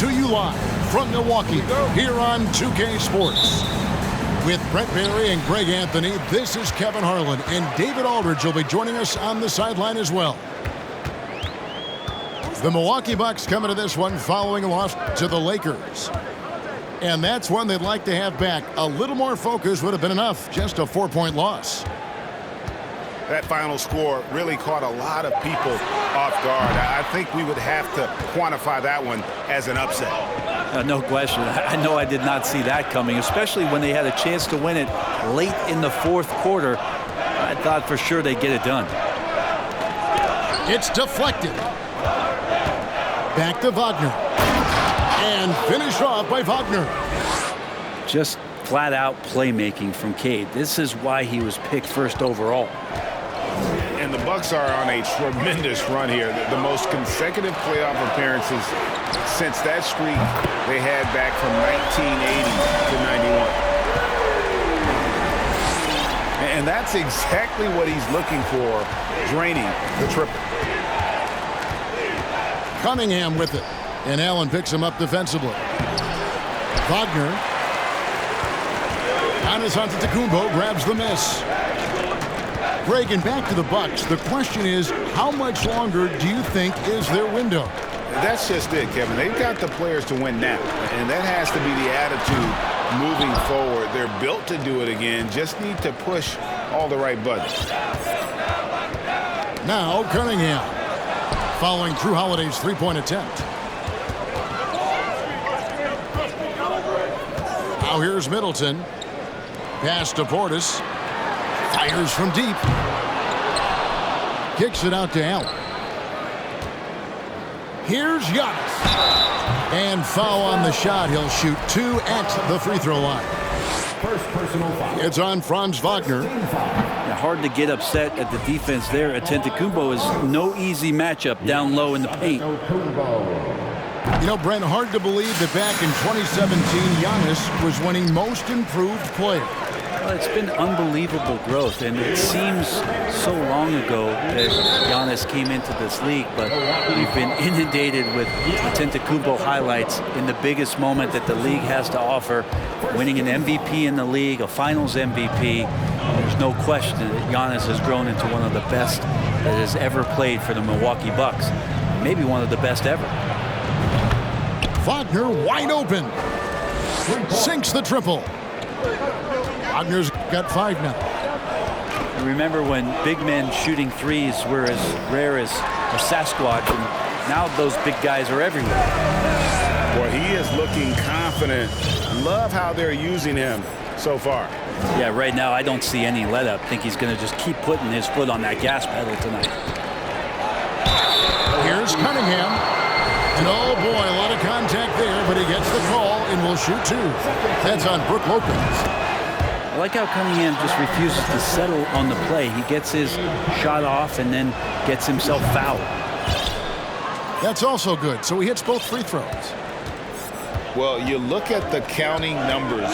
to you live from Milwaukee here on 2K Sports. With Brett Barry and Greg Anthony, this is Kevin Harlan, and David Aldridge will be joining us on the sideline as well. The Milwaukee Bucks coming to this one following a loss to the Lakers. And that's one they'd like to have back. A little more focus would have been enough. Just a 4-point loss. That final score really caught a lot of people off guard. I think we would have to quantify that one as an upset. No question. I know I did not see that coming, especially when they had a chance to win it late in the fourth quarter. I thought for sure they'd get it done. It's deflected. Back to Wagner. And finished off by Wagner. Just flat-out playmaking from Cade. This is why he was picked first overall. And the Bucks are on a tremendous run here. The most consecutive playoff appearances since that streak they had back from 1980 to 91. And that's exactly what he's looking for, draining the triple. Cunningham with it. And Allen picks him up defensively. Wagner. Giannis Antetokounmpo grabs the miss. Greg, and back to the Bucks. The question is, how much longer do you think is their window? That's just it, Kevin. They've got the players to win now, and that has to be the attitude moving forward. They're built to do it again. Just need to push all the right buttons. Now Cunningham, following Drew Holiday's three-point attempt. Now here's Middleton. Pass to Portis. Fires from deep. Kicks it out to Allen. Here's Giannis. And foul on the shot. He'll shoot 2 at the free throw line. First personal foul. It's on Franz Wagner. Now, hard to get upset at the defense there. Antetokounmpo is no easy matchup down low in the paint. You know, Brent, hard to believe that back in 2017, Giannis was winning most improved player. Well, it's been unbelievable growth, and it seems so long ago that Giannis came into this league, but we've been inundated with Antetokounmpo highlights in the biggest moment that the league has to offer, winning an MVP in the league, a finals MVP. There's no question that Giannis has grown into one of the best that has ever played for the Milwaukee Bucks, maybe one of the best ever. Wagner wide open. Sinks the triple. Wagner's got 5 now. Remember when big men shooting threes were as rare as a Sasquatch, and now those big guys are everywhere. Boy, he is looking confident. Love how they're using him so far. Yeah, right now I don't see any let up. I think he's going to just keep putting his foot on that gas pedal tonight. Here's Cunningham. And oh boy, a lot of contact there, but he gets the call and will shoot 2. That's on Brook Lopez. I like how Cunningham just refuses to settle on the play. He gets his shot off and then gets himself fouled. That's also good. So he hits both free throws. Well, you look at the counting numbers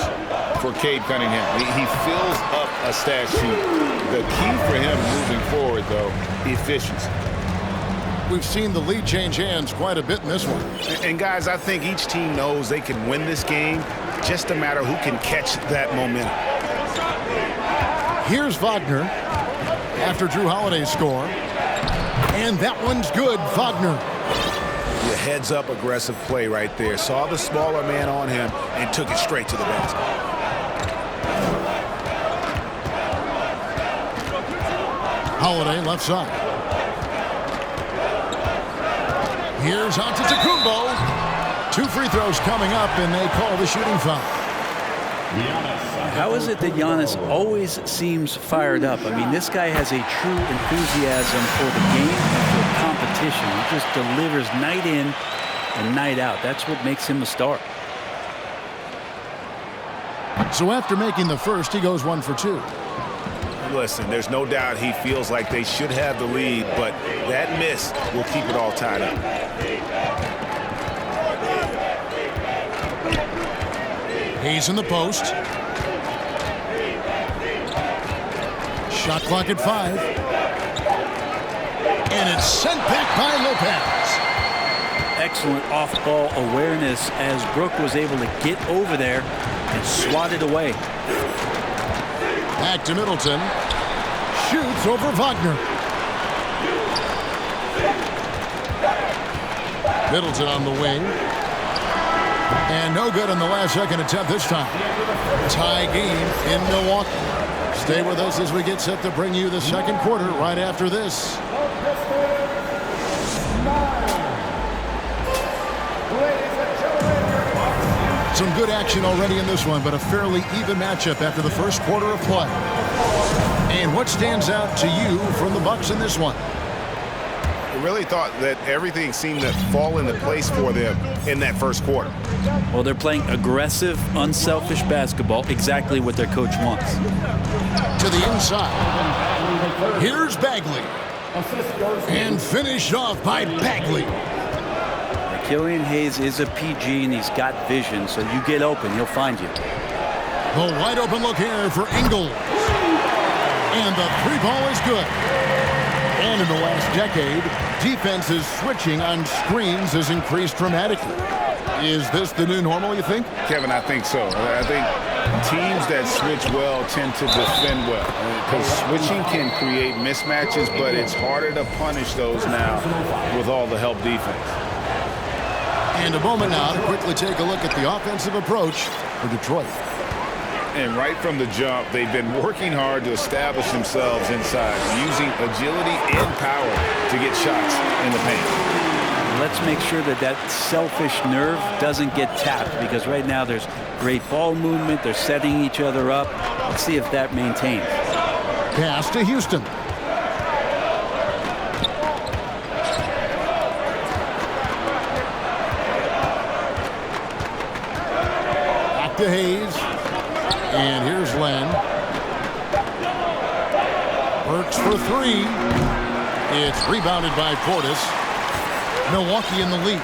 for Cade Cunningham. He fills up a stat sheet. The key for him moving forward, though, efficiency. We've seen the lead change hands quite a bit in this one. And guys, I think each team knows they can win this game. Just a matter who can catch that momentum. Here's Wagner after Drew Holiday's score. And that one's good, Wagner. The heads-up aggressive play right there. Saw the smaller man on him and took it straight to the basket. Holiday left side. Here's Antetokounmpo. 2 free throws coming up, and they call the shooting foul. How is it that Giannis always seems fired up? I mean, this guy has a true enthusiasm for the game and for competition. He just delivers night in and night out. That's what makes him a star. So after making the first, he goes 1 for 2. Listen, there's no doubt he feels like they should have the lead, but that miss will keep it all tied up. He's in the post. Shot clock at 5. And it's sent back by Lopez. excellent off-ball awareness as Brook was able to get over there and swat it away. Back to Middleton. Shoots over Wagner. Middleton on the wing. And no good on the last second attempt this time. Tie game in Milwaukee. Stay with us as we get set to bring you the second quarter right after this. Some good action already in this one, but a fairly even matchup after the first quarter of play. And what stands out to you from the Bucks in this one? I really thought that everything seemed to fall into place for them in that first quarter. Well, they're playing aggressive, unselfish basketball, exactly what their coach wants. To the inside. Here's Bagley. And finished off by Bagley. Killian Hayes is a PG, and he's got vision, so you get open, he'll find you. The wide open look here for Ingles. And the three ball is good. And in the last decade, defenses switching on screens has increased dramatically. Is this the new normal, you think? Kevin, I think so. I think teams that switch well tend to defend well. Because switching can create mismatches, but it's harder to punish those now with all the help defense. And a moment now to quickly take a look at the offensive approach for Detroit. And right from the jump, they've been working hard to establish themselves inside, using agility and power to get shots in the paint. Let's make sure that that selfish nerve doesn't get tapped, because right now there's great ball movement. They're setting each other up. Let's see if that maintains. Pass to Houston. Back to Hayes. And here's Len. Works for three. It's rebounded by Portis. Milwaukee in the lead.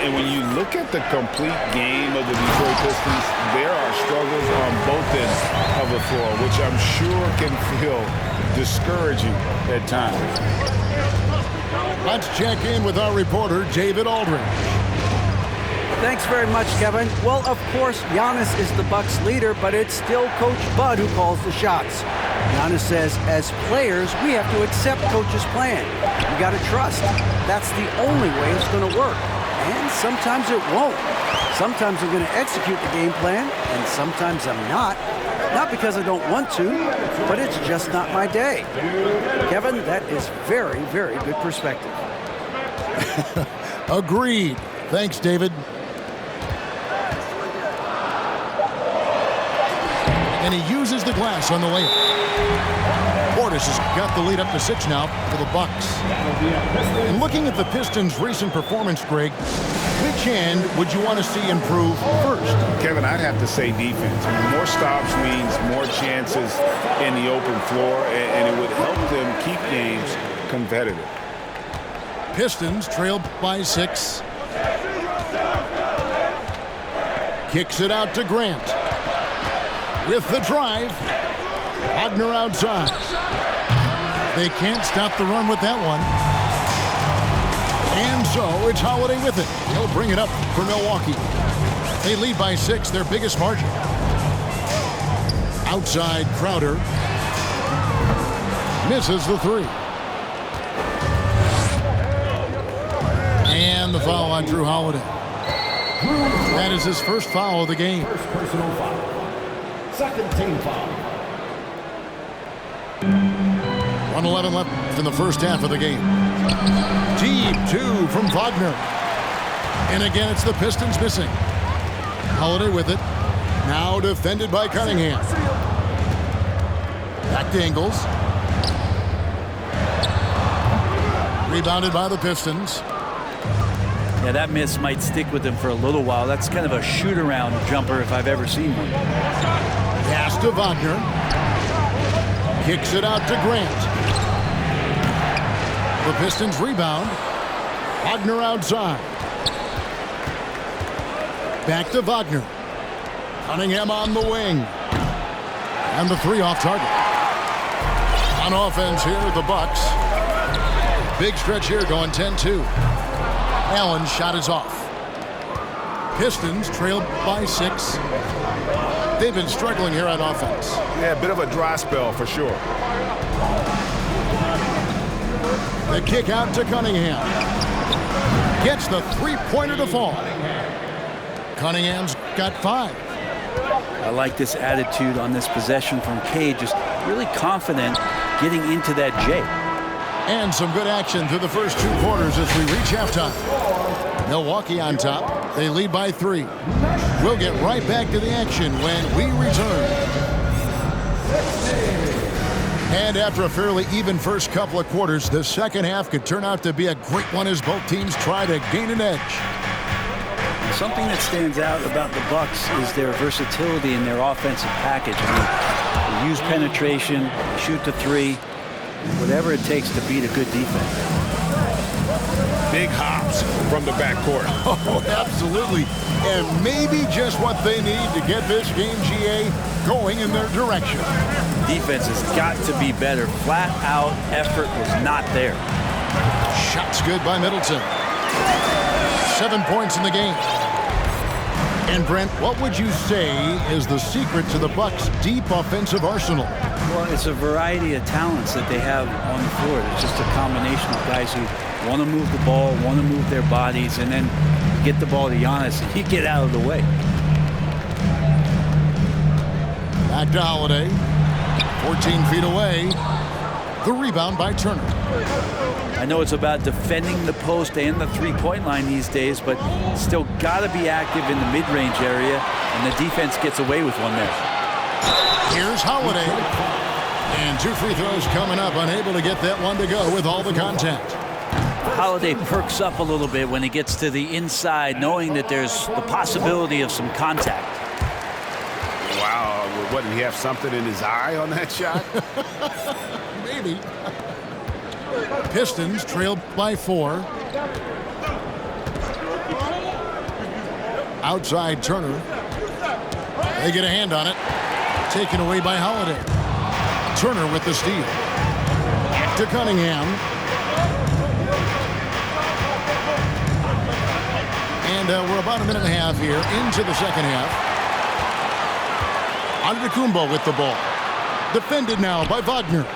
And when you look at the complete game of the Detroit Pistons, there are struggles on both ends of the floor, which I'm sure can feel discouraging at times. Let's check in with our reporter, David Aldridge. Thanks very much, Kevin. Well, of course, Giannis is the Bucks leader, but it's still Coach Bud who calls the shots. Giannis says, as players, we have to accept Coach's plan. You got to trust. That's the only way it's going to work. And sometimes it won't. Sometimes I'm going to execute the game plan, and sometimes I'm not. Not because I don't want to, but it's just not my day. Kevin, that is very, very good perspective. Agreed. Thanks, David. And he uses the glass on the layup. Portis has got the lead up to 6 now for the Bucks. And looking at the Pistons' recent performance, Greg, which end would you want to see improve first? Kevin, I'd have to say defense. More stops means more chances in the open floor, and it would help them keep games competitive. Pistons trail by 6. Kicks it out to Grant. With the drive, Wagner outside. They can't stop the run with that one. And so it's Holiday with it. He'll bring it up for Milwaukee. They lead by 6, their biggest margin. Outside Crowder. Misses the 3. And the foul on Drew Holiday. That is his first foul of the game. First personal foul. Second team foul. 1:11 left in the first half of the game. Deep 2 from Wagner. And again, it's the Pistons missing. Holiday with it. Now defended by Cunningham. Back to Ingles. Rebounded by the Pistons. Yeah, that miss might stick with him for a little while. That's kind of a shoot-around jumper if I've ever seen one. Pass to Wagner. Kicks it out to Grant. The Pistons rebound. Wagner outside. Back to Wagner. Cunningham on the wing. And the 3 off target. On offense here, the Bucks. Big stretch here going 10-2. Allen's shot is off. Pistons trail by 6. They've been struggling here on offense. Yeah, a bit of a dry spell for sure. The kick out to Cunningham. Gets the three-pointer to fall. Cunningham's got 5. I like this attitude on this possession from Cade. Just really confident getting into that J. And some good action through the first 2 quarters as we reach halftime. Milwaukee on top. They lead by 3. We'll get right back to the action when we return. And after a fairly even first couple of quarters, the second half could turn out to be a great one as both teams try to gain an edge. Something that stands out about the Bucks is their versatility in their offensive package. I mean, they use penetration, shoot the 3, whatever it takes to beat a good defense. Big hops from the backcourt. Oh, absolutely. And maybe just what they need to get this game, GA, going in their direction. Defense has got to be better. Flat out effort was not there. Shots good by Middleton. 7 points in the game. And Brent, what would you say is the secret to the Bucks' deep offensive arsenal? Well, it's a variety of talents that they have on the floor. It's just a combination of guys who want to move the ball, want to move their bodies, and then get the ball to Giannis. He get out of the way. Back to Holiday. 14 feet away. The rebound by Turner. I know it's about defending the post and the three-point line these days, but still got to be active in the mid-range area, and the defense gets away with one there. Here's Holiday. And 2 free throws coming up, unable to get that one to go with all the contact. Holiday perks up a little bit when he gets to the inside, knowing that there's the possibility of some contact. Wow, what, did he have something in his eye on that shot? Maybe. Pistons trail by 4. Outside Turner. They get a hand on it. Taken away by Holiday. Turner with the steal. Back to Cunningham. And we're about a minute and a half here into the second half. Antetokounmpo with the ball. Defended now by Wagner.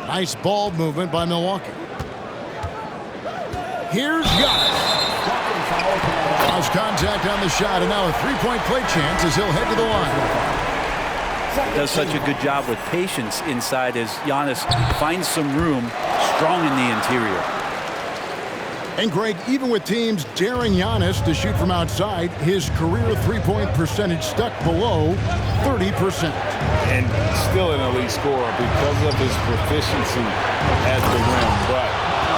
Nice ball movement by Milwaukee. Here's Giannis. Lost contact on the shot, and now a three-point play chance as he'll head to the line. Does such a good job with patience inside as Giannis finds some room, strong in the interior. And Greg, even with teams daring Giannis to shoot from outside, his career three-point percentage stuck below 30%. And still an elite scorer because of his proficiency at the rim. But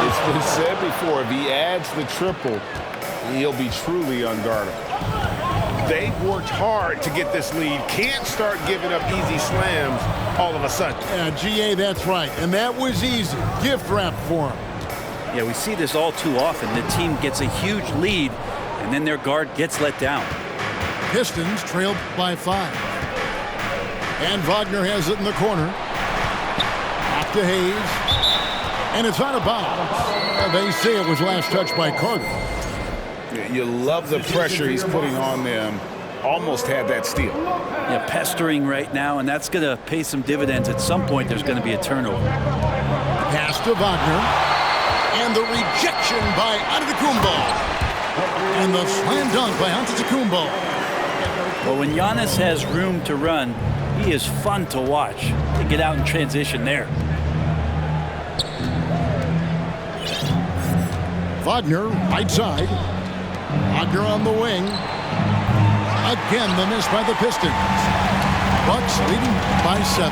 it's been said before, if he adds the triple, he'll be truly unguardable. They've worked hard to get this lead. Can't start giving up easy slams all of a sudden. Yeah, GA, that's right. And that was easy. Gift wrap for him. Yeah, we see this all too often. The team gets a huge lead, and then their guard gets let down. Pistons trailed by 5. And Wagner has it in the corner. Back to Hayes. And it's out of bounds. They say it was last touched by Carter. You love the pressure he's putting on them. Almost had that steal. Yeah, pestering right now, and that's going to pay some dividends. At some point, there's going to be a turnover. Pass to Wagner. And the rejection by Antetokounmpo. And the slam dunk by Antetokounmpo. Well, when Giannis has room to run, he is fun to watch. To get out in transition there. Wagner, right side. Wagner on the wing. Again, the miss by the Pistons. Bucks leading by 7.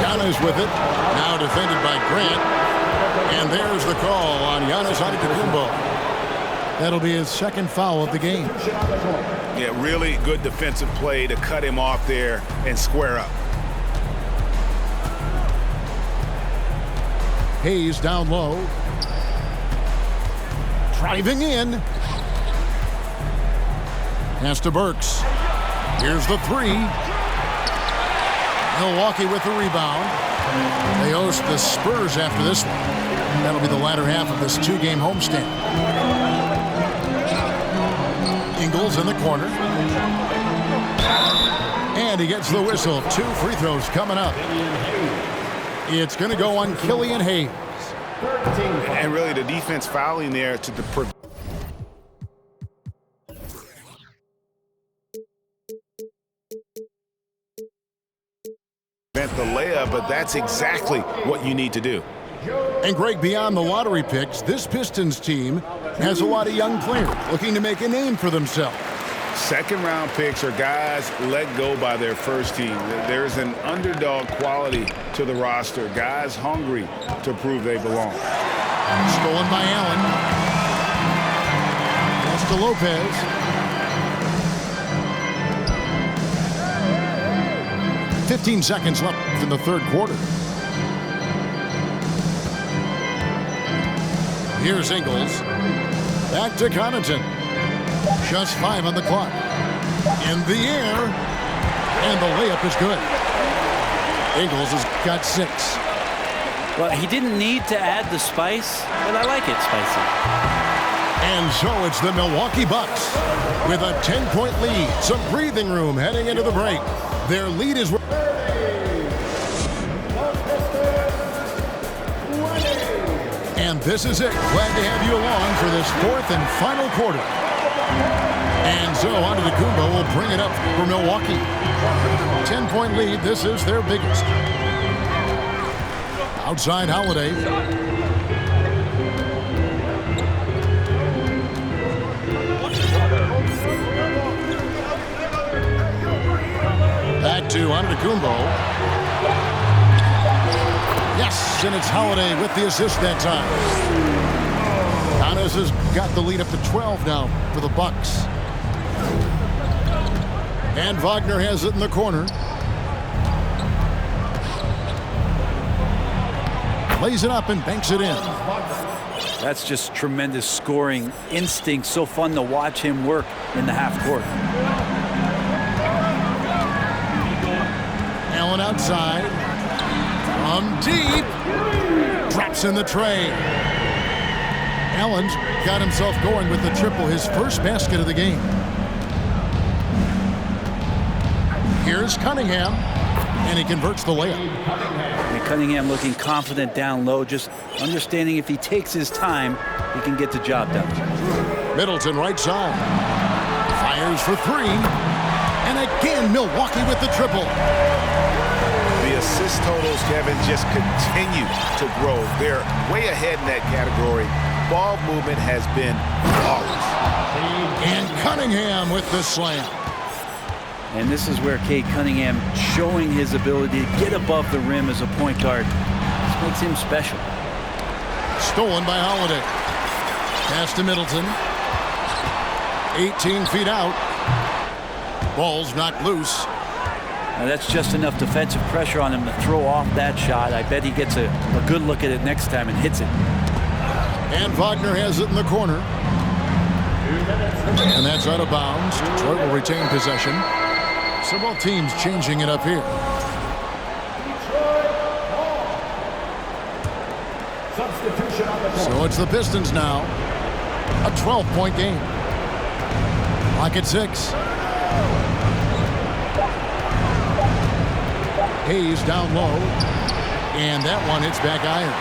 Giannis with it. Now defended by Grant. And there's the call on Giannis Antetokounmpo. That'll be his second foul of the game. Yeah, really good defensive play to cut him off there and square up. Hayes down low. Driving in. Pass to Burks. Here's the 3. Milwaukee with the rebound. They host the Spurs after this one. That'll be the latter half of this two-game homestand. Ingles in the corner. And he gets the whistle. 2 free throws coming up. It's going to go on Killian Hayes. And really the defense fouling there to prevent the layup, but that's exactly what you need to do. And Greg, beyond the lottery picks, this Pistons team has a lot of young players looking to make a name for themselves. Second-round picks are guys let go by their first team. There's an underdog quality to the roster. Guys hungry to prove they belong. Stolen by Allen. That's to Lopez. "15 seconds left in the third quarter. Here's Ingles. Back to Connaughton. Just 5 on the clock. In the air. And the layup is good. Ingles has got 6. Well, he didn't need to add the spice, but I like it spicy. And so it's the Milwaukee Bucks with a 10-point lead. Some breathing room heading into the break. Their lead is... And this is it. Glad to have you along for this 4th and final quarter. And so Antetokounmpo will bring it up for Milwaukee. 10-point lead. This is their biggest. Outside Holiday. Back to Antetokounmpo. Yes, and it's Holiday with the assist that time. Giannis has got the lead up to 12 now for the Bucks. And Wagner has it in the corner. Lays it up and banks it in. That's just tremendous scoring instinct. So fun to watch him work in the half court. Allen outside. From deep. Drops in the tray. Allen's got himself going with the triple, his first basket of the game. Here's Cunningham, and he converts the layup. And Cunningham looking confident down low, just understanding if he takes his time, he can get the job done. Middleton right side. Fires for 3. And again, Milwaukee with the triple. The assist totals, Kevin, just continue to grow. They're way ahead in that category. Ball movement has been flawless. And Cunningham with the slam. And this is where Cade Cunningham showing his ability to get above the rim as a point guard. This makes him special. Stolen by Holiday. Pass to Middleton. 18 feet out. Ball's knocked loose. Now that's just enough defensive pressure on him to throw off that shot. I bet he gets a good look at it next time and hits it. And Wagner has it in the corner. And that's out of bounds. Detroit will retain possession. So both teams changing it up here. So it's the Pistons now. A 12-point game. Clock at 6. Hayes down low. And that one hits back iron.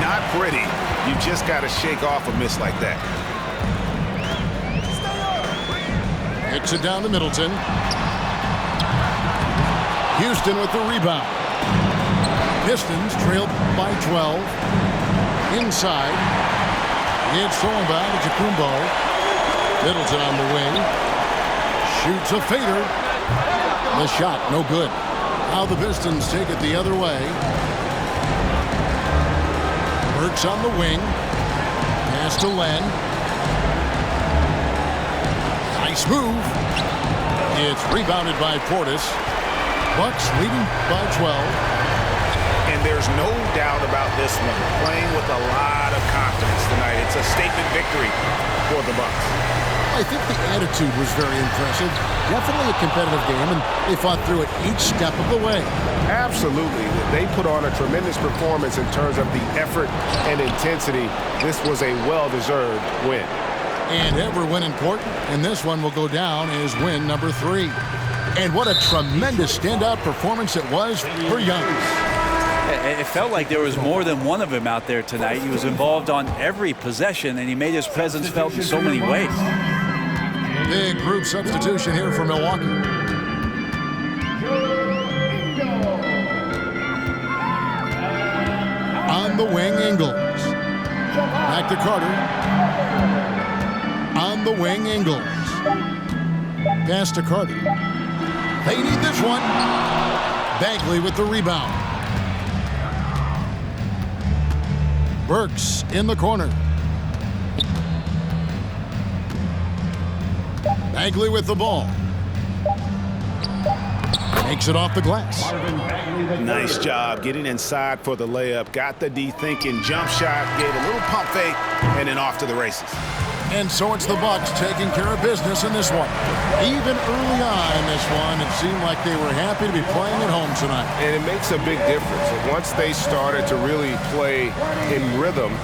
Not pretty. You just got to shake off a miss like that. Hits it down to Middleton. Houston with the rebound. Pistons trailed by 12. Inside. It's stolen by Antetokounmpo. Middleton on the wing. Shoots a fader. The shot, no good. Now the Pistons take it the other way. Burks on the wing. Pass to Len. Nice move. It's rebounded by Portis. Bucks leading by 12. And there's no doubt about this one. Playing with a lot of confidence tonight. It's a statement victory for the Bucks. I think the attitude was very impressive. Definitely a competitive game, and they fought through it each step of the way. Absolutely. They put on a tremendous performance in terms of the effort and intensity. This was a well-deserved win. And every win important, and this one will go down as win number 3. And what a tremendous standout performance it was for Giannis. It felt like there was more than one of him out there tonight. He was involved on every possession, and he made his presence felt in so many ways. Big group substitution here for Milwaukee. On the wing, Ingles. Back to Carter. On the wing, Ingles. Pass to Carter. They need this one. Bagley with the rebound. Burks in the corner. Bagley with the ball. Takes it off the glass. Nice job getting inside for the layup. Got the D thinking, jump shot, gave a little pump fake, and then off to the races. And so it's the Bucks taking care of business in this one. Even early on in this one, it seemed like they were happy to be playing at home tonight. And it makes a big difference. Once they started to really play in rhythm,